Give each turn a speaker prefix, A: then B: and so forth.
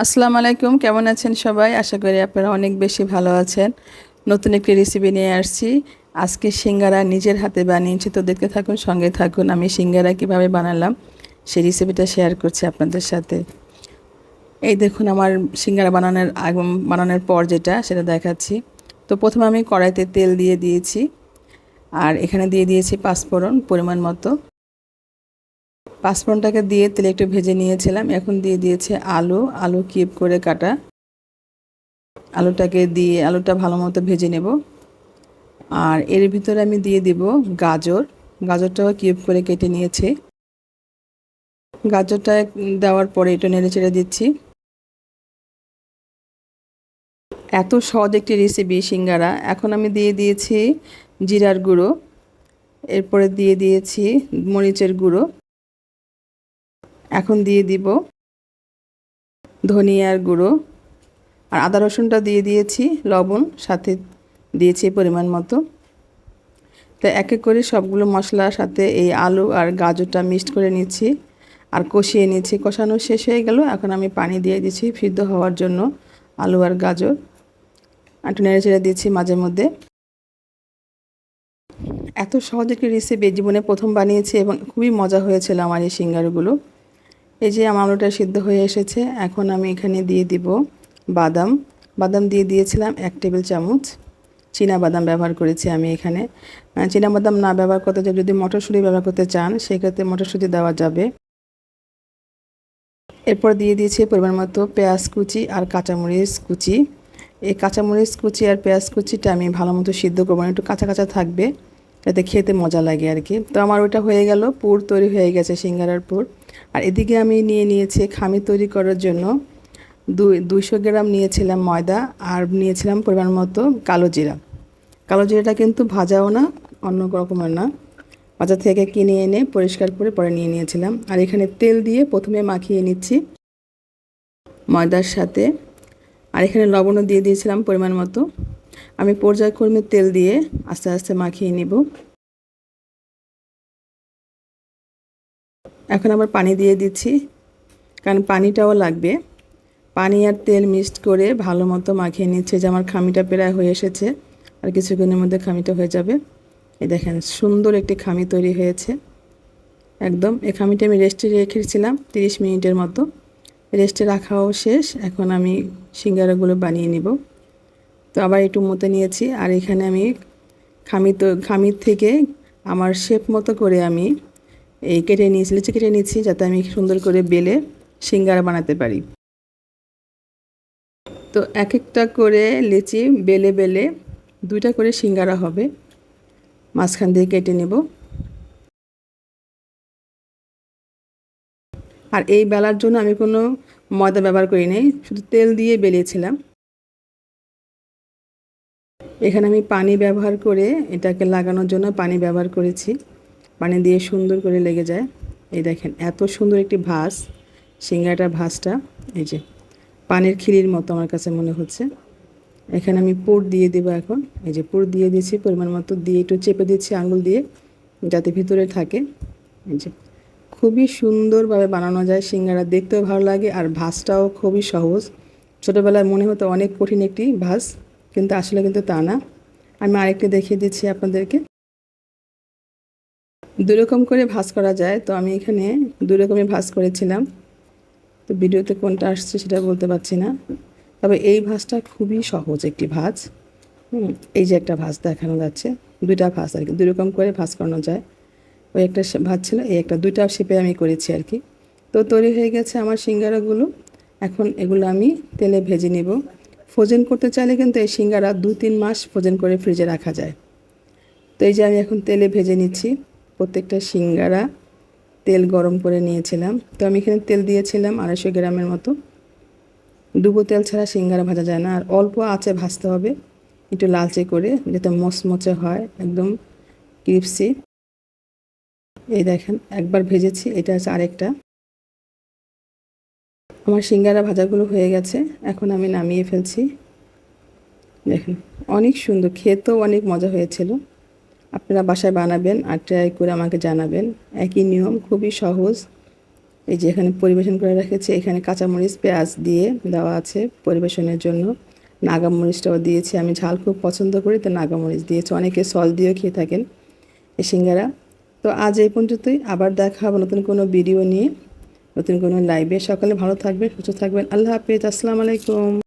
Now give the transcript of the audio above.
A: আসসালামু আলাইকুম, কেমন আছেন সবাই? আশা করি আপনারা অনেক বেশি ভালো আছেন। নতুন একটি রেসিপি নিয়ে আসছি। আজকে সিঙ্গারা নিজের হাতে বানিয়েছি, তো দেখতে থাকুন, সঙ্গে থাকুন। আমি সিঙ্গারা কিভাবে বানালাম সেই রেসিপিটা শেয়ার করছি আপনাদের সাথে। এই দেখুন আমার সিঙ্গারা বানানোর পর যেটা সেটা দেখাচ্ছি। তো প্রথমে আমি কড়াইতে তেল দিয়ে দিয়েছি, আর এখানে দিয়ে দিয়েছি পাঁচফোড়ন পরিমাণ মতো। পাঁচফোড়নটাকে দিয়ে তেলে একটু ভেজে নিয়েছিলাম। এখন দিয়ে দিয়েছে আলু কিউব করে কাটা। আলুটাকে দিয়ে আলুটা ভালো মতো ভেজে নেব। আর এর ভিতরে আমি দিয়ে দিব গাজরটাও কিউব করে কেটে নিয়েছি। গাজরটা দেওয়ার পরে একটু নেড়ে চেড়ে দিচ্ছি। এত সহজ একটি রেসিপি সিঙ্গারা। এখন আমি দিয়ে দিয়েছি জিরার গুঁড়ো, এরপরে দিয়ে দিয়েছি মরিচের গুঁড়ো, এখন দিয়ে দিব ধনিয়ার গুঁড়ো, আর আদা রসুনটা দিয়ে দিয়েছি, লবণ সাথে দিয়েছি পরিমাণ মতো। তো এক এক করে সবগুলো মশলার সাথে এই আলু আর গাজরটা মিক্সড করে নিচ্ছি আর কষিয়ে নিচ্ছি। কষানো শেষ হয়ে গেল, এখন আমি পানি দিয়ে দিচ্ছি সিদ্ধ হওয়ার জন্য আলু আর গাজর। একটু নেড়ে চেড়ে দিচ্ছি মাঝে মধ্যে। এত সহজ একটি রেসিপি, জীবনে প্রথম বানিয়েছি এবং খুবই মজা হয়েছিল আমার এই সিঙ্গারগুলো। এই যে আমার আলুটা সিদ্ধ হয়ে এসেছে, এখন আমি এখানে দিয়ে দিব বাদাম। বাদাম দিয়ে দিয়েছিলাম 1 টেবিল চামচ। চীনা বাদাম ব্যবহার করেছি আমি এখানে। চীনা বাদাম না ব্যবহার করতে চাই, যদি মটরশুঁটি ব্যবহার করতে চান সেক্ষেত্রে মটরশুঁটি দেওয়া যাবে। এরপর দিয়ে দিয়েছি পরিমাণ মতো পেঁয়াজ কুচি আর কাঁচামরিচ কুচি। এই কাঁচামরিচ কুচি আর পেঁয়াজ কুচিটা আমি ভালো মতো সিদ্ধ করবো, একটু কাঁচা কাঁচা থাকবে, যাতে খেতে মজা লাগে আর কি। তো আমার ওটা হয়ে গেল, পুর তৈরি হয়ে গেছে সিঙ্গারার পুর। আর এদিকে আমি নিয়েছি খামির তৈরি করার জন্য 200 গ্রাম নিয়েছিলাম ময়দা, আর নিয়েছিলাম পরিমাণ মতো কালো জিরা। কালো জিরাটা কিন্তু ভাজাও না, অন্য রকমের না, বাজার থেকে কিনে এনে পরিষ্কার করে পরে নিয়ে নিয়েছিলাম। আর এখানে তেল দিয়ে প্রথমে মাখিয়ে নিচ্ছি ময়দার সাথে। আর এখানে লবণও দিয়ে দিয়েছিলাম পরিমাণ মতো। আমি পর্যায়ক্রমে তেল দিয়ে আস্তে আস্তে মাখিয়ে নিব। এখন আবার পানি দিয়ে দিচ্ছি, কারণ পানিটাও লাগবে। পানি আর তেল মিক্সড করে ভালো মতো মাখিয়ে নিচ্ছে। যে আমার খামিটা প্রায় হয়ে এসেছে, আর কিছুক্ষণের মধ্যে খামিটা হয়ে যাবে। এই দেখেন সুন্দর একটি খামি তৈরি হয়েছে একদম। এই খামিটা আমি রেস্টে রেখেছিলাম 30 মিনিটের মতো। রেস্টে রাখাও শেষ, এখন আমি সিঙ্গারাগুলো বানিয়ে নিব। তো আবার একটু মতে নিয়েছি, আর এখানে আমি খামির থেকে আমার শেপ মতো করে আমি এই লিচি কেটে নিচ্ছি, যাতে আমি সুন্দর করে বেলে সিঙ্গারা বানাতে পারি। তো এক একটা করে লিচি বেলে বেলে 2টা করে সিঙ্গারা হবে, মাঝখান দিয়ে কেটে নেব। আর এই বেলার জন্য আমি কোনো ময়দা ব্যবহার করি নাই, শুধু তেল দিয়ে বেলিয়েছিলাম। এখানে আমি পানি ব্যবহার করে এটাকে লাগানোর জন্য পানি ব্যবহার করেছি, পানি দিয়ে সুন্দর করে লেগে যায়। এই দেখেন এত সুন্দর একটি ভাঁজ, সিঙ্গারাটার ভাঁজটা এই যে পানির খিলির মতো আমার কাছে মনে হচ্ছে। এখানে আমি পুর দিয়ে দেবো এখন। এই যে পুর দিয়ে দিয়েছি পরিমাণ মতো, দিয়ে একটু চেপে দিচ্ছি আঙুল দিয়ে, যাতে ভিতরে থাকে। এই যে খুবই সুন্দরভাবে বানানো যায় সিঙ্গারা, দেখতেও ভালো লাগে আর ভাঁজটাও খুবই সহজ। ছোটোবেলায় মনে হতো অনেক কঠিন একটি ভাঁজ, কিন্তু আসলে কিন্তু তা না। আমি আরেকটি দেখিয়ে দিচ্ছি আপনাদেরকে। 2 রকম করে ভাঁজ করা যায়, তো আমি এখানে 2 রকমের ভাঁজ করেছিলাম। তো ভিডিওতে কোনটা আসছে সেটা বলতে পারছি না, তবে এই ভাঁজটা খুবই সহজ একটি ভাঁজ। এই যে একটা ভাঁজ দেখানো যাচ্ছে, 2টা ভাঁজ আর কি, 2 রকম করে ভাঁজ করানো যায়। ওই একটা ভাঁজ ছিল, এই একটা, 2টা শেপে আমি করেছি আর কি। তো তৈরি হয়ে গেছে আমার সিঙ্গারাগুলো। এখন এগুলো আমি তেলে ভেজে নেব। ফ্রোজেন করতে চাইলে কিন্তু এই সিঙ্গারা 2-3 মাস ফ্রোজেন করে ফ্রিজে রাখা যায়। তো এই যে আমি এখন তেলে ভেজে নিচ্ছি প্রত্যেকটা সিঙ্গারা। তেল গরম করে নিয়েছিলাম, তো আমি এখানে তেল দিয়েছিলাম 250 গ্রামের মতো। ডুবো তেল ছাড়া সিঙ্গারা ভাজা যায় না, আর অল্প আঁচে ভাজতে হবে, একটু লালচে করে, যাতে মচমচে হয়, একদম ক্রিপসি। এই দেখেন একবার ভেজেছি, এটা হচ্ছে আরেকটা। আমার সিঙ্গারা ভাজাগুলো হয়ে গেছে, এখন আমি নামিয়ে ফেলছি। দেখেন অনেক সুন্দর, খেতেও অনেক মজা হয়েছিল। আপনারা বাসায় বানাবেন আর ট্রাই করে আমাকে জানাবেন। একই নিয়ম, খুবই সহজ। এই যে এখানে পরিবেশন করে রেখেছি, এখানে কাঁচামরিচ পেঁয়াজ দিয়ে দেওয়া আছে পরিবেশনের জন্য। নাগামরিচটাও দিয়েছি, আমি ঝাল খুব পছন্দ করি তো নাগামরিচ দিয়েছি। অনেকে সল দিয়েও খেয়ে থাকেন এই সিঙ্গারা। তো আজ এই পর্যন্তই, আবার দেখা হবে নতুন কোনো ভিডিও নিয়ে, নতুন কোনো লাইভে। সকালে ভালো থাকবেন, সুস্থ থাকবেন। আল্লাহ হাফিজ, আসসালামু আলাইকুম।